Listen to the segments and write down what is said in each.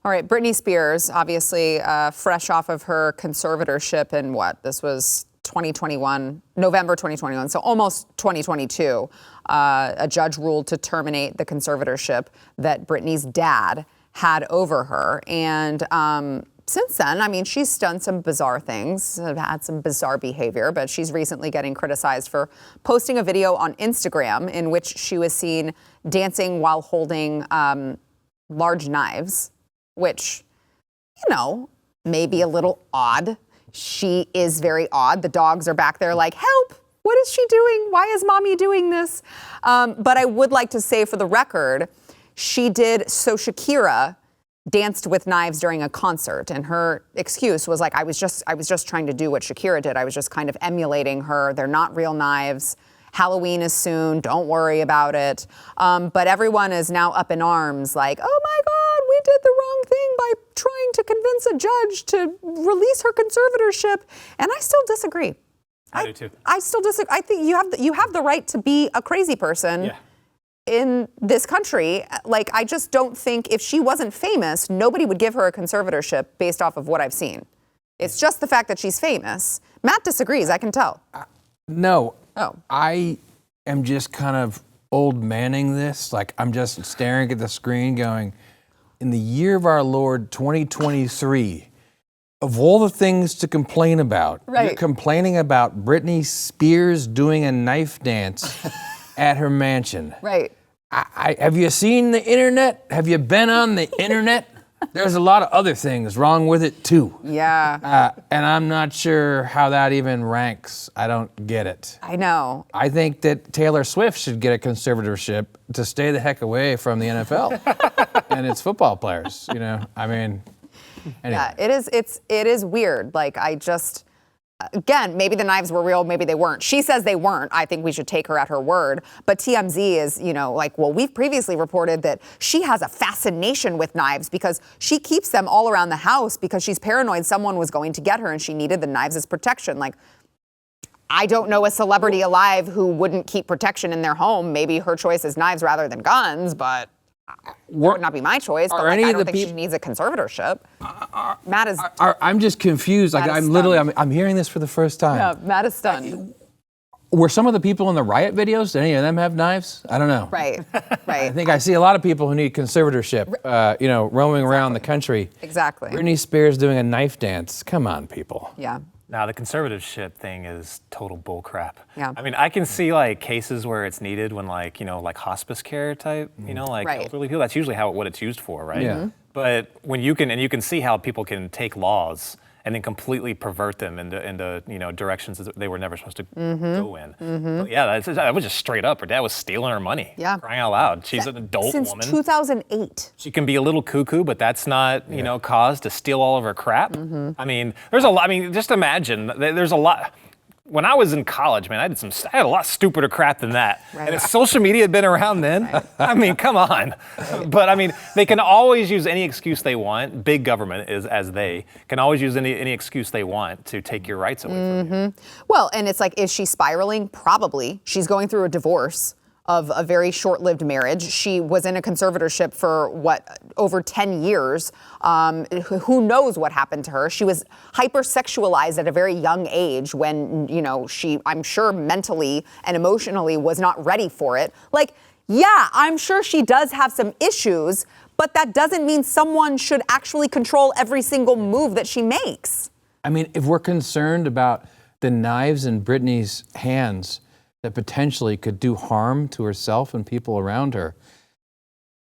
All right, Britney Spears, obviously fresh off of her conservatorship in this was 2021, November 2021, so almost 2022. A judge ruled to terminate the conservatorship that Britney's dad had over her. And since then, I mean, she's done some bizarre things, had some bizarre behavior, but she's recently getting criticized for posting a video on Instagram in which she was seen dancing while holding large knives, which, may be a little odd. She is very odd. The dogs are back there like, help, what is she doing? Why is mommy doing this? But I would like to say for the record, Shakira danced with knives during a concert, and her excuse was like, I was just trying to do what Shakira did. I was just kind of emulating her. They're not real knives. Halloween is soon. Don't worry about it. But everyone is now up in arms like, oh my God, we did the wrong thing by trying to convince a judge to release her conservatorship. And I still disagree. I do too. I still disagree. I think you have the right to be a crazy person. Yeah. In this country. Like, I just don't think if she wasn't famous, nobody would give her a conservatorship based off of what I've seen. It's just the fact that she's famous. Matt disagrees, I can tell. No. Oh. I am just kind of old manning this. Like, I'm just staring at the screen going, in the year of our Lord 2023, of all the things to complain about, you're complaining about Britney Spears doing a knife dance at her mansion. Right. Have you seen the internet? Have you been on the internet? There's a lot of other things wrong with it too. Yeah. And I'm not sure how that even ranks. I don't get it. I know. I think that Taylor Swift should get a conservatorship to stay the heck away from the NFL and its football players. I mean, anyway. Yeah, it is weird. Like, again, maybe the knives were real, maybe they weren't. She says they weren't. I think we should take her at her word. But TMZ is, we've previously reported that she has a fascination with knives because she keeps them all around the house because she's paranoid someone was going to get her and she needed the knives as protection. Like, I don't know a celebrity alive who wouldn't keep protection in their home. Maybe her choice is knives rather than guns, but that would not be my choice. But I don't think she needs a conservatorship. Matt is. I'm just confused. Like, I'm hearing this for the first time. Yeah, Matt is stunned. Were some of the people in the riot videos, did any of them have knives? I don't know. Right. I think I see a lot of people who need conservatorship, roaming around the country. Exactly. Britney Spears doing a knife dance. Come on, people. Yeah. Now, the conservatorship thing is total bullcrap. Yeah. I mean, I can see cases where it's needed when like hospice care type, elderly people. That's usually what it's used for, right? Yeah. But when you can see how people can take laws and then completely pervert them into directions that they were never supposed to go in. But yeah, that was just straight up. Her dad was stealing her money. Yeah. Crying out loud. She's an adult woman. Since 2008. She can be a little cuckoo, but that's not, cause to steal all of her crap. I mean, there's a lot. I mean, just imagine, there's a lot. When I was in college, man, I had a lot stupider crap than that. Right. And if social media had been around then, I mean, come on. But I mean, they can always use any excuse they want. Big government can always use any excuse they want to take your rights away from you. Well, and it's like, is she spiraling? Probably. She's going through a divorce of a very short-lived marriage. She was in a conservatorship for over 10 years. Who knows what happened to her? She was hypersexualized at a very young age when, she, I'm sure mentally and emotionally was not ready for it. Like, yeah, I'm sure she does have some issues, but that doesn't mean someone should actually control every single move that she makes. I mean, if we're concerned about the knives in Britney's hands that potentially could do harm to herself and people around her,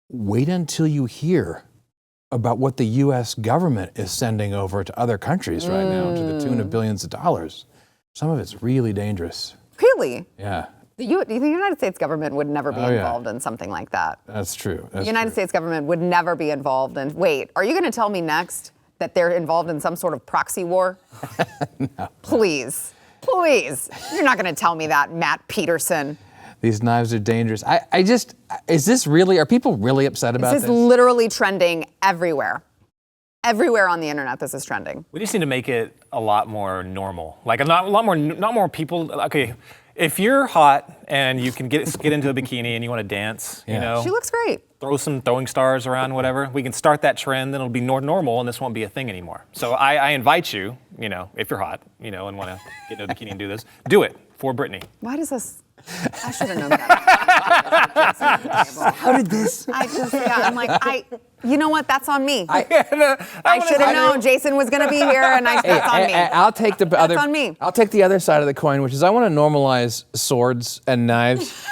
wait until you hear about what the U.S. government is sending over to other countries right now to the tune of billions of dollars. Some of it's really dangerous. Really? Yeah. The United States government would never be involved in something like that. That's true. The United States government would never be involved in. Wait, are you going to tell me next that they're involved in some sort of proxy war? No. Please. You're not going to tell me that, Matt Peterson. These knives are dangerous. Are people really upset about this? This is literally trending everywhere. Everywhere on the internet, this is trending. We just need to make it a lot more normal. Like not more people. Okay, If you're hot and you can get into a bikini and you want to dance, you Yeah. know, She looks great. throw some throwing stars around, whatever. We can start that trend, then it'll be normal, and this won't be a thing anymore. So I invite you, you know, if you're hot, you know, and want to get into a bikini and do this, do it for Britney. Why does this? I should have known that. How did this? I'm like, you know what? That's on me. I I should have known Jason was going to be here, and that's on me. I'll take the other. on me. I'll take the other side of the coin, which is I want to normalize swords and knives.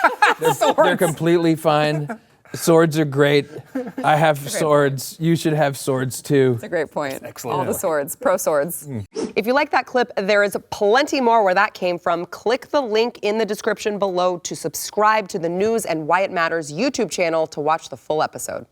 They're completely fine. Swords are great. I have swords. You should have swords too. That's a great point. Excellent. All the swords, pro swords. If you like that clip, there is plenty more where that came from. Click the link in the description below to subscribe to the News and Why It Matters YouTube channel to watch the full episode.